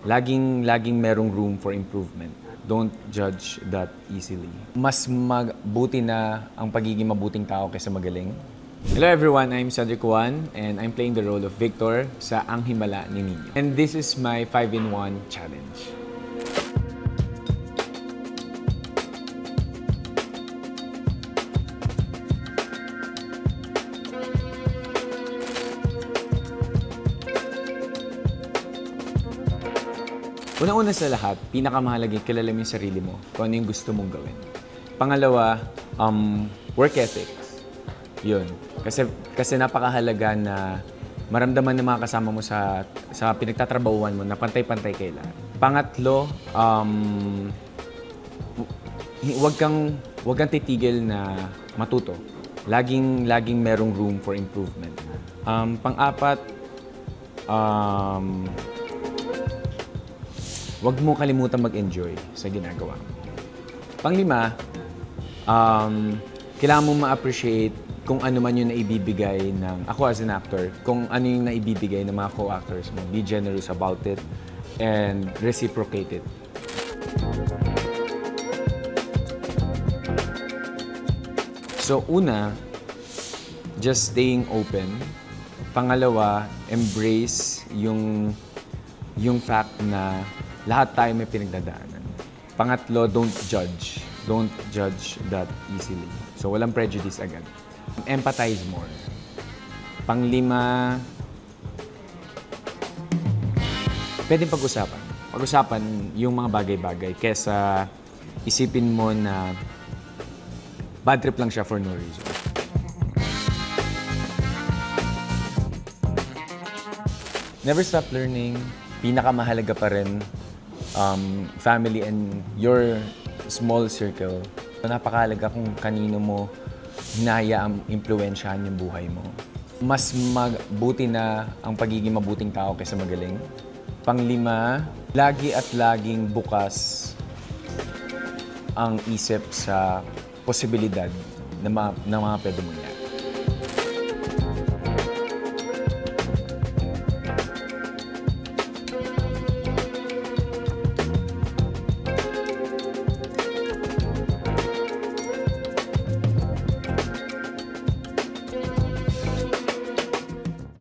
Laging merong room for improvement. Don't judge that easily. Mas mabuti na ang pagiging mabuting tao kaysa magaling. Hello everyone, I'm Cedric Juan and I'm playing the role of Victor sa Ang Himala ni Nino. And this is my 5-in-1 challenge. Una-una sa lahat, pinakamahalaga kilala mo yung sarili mo, kung ano yung gusto mong gawin. Pangalawa, work ethics. Yun. Kasi napakahalaga na maramdaman ng mga kasama mo sa pinagtatrabahuan mo na pantay-pantay kayo lahat. Pangatlo, huwag kang titigil na matuto. Laging merong room for improvement. Pang-apat, huwag mo kalimutan mag-enjoy sa ginagawa mo. Pang-lima, kailangan mo ma-appreciate kung ano man yung naibibigay ng, ako as an actor, kung ano yung naibibigay ng mga co-actors mo. Be generous about it and reciprocate it. So, una, just staying open. Pangalawa, embrace yung fact na lahat tayo may pinagdadaanan. Pangatlo, don't judge. Don't judge that easily. So, walang prejudice agad. Empathize more. Panglima, pwedeng pag-usapan. Pag-usapan yung mga bagay-bagay kesa isipin mo na bad trip lang siya for no reason. Never stop learning. Pinakamahalaga pa rin family and your small circle. Napakahalaga kung kanino mo hinahayaang impluwensyahan yung buhay mo. Mas mabuti na ang pagiging mabuting tao kaysa magaling. Panglima, lagi at laging bukas ang isip sa posibilidad na mga pwede mangyari.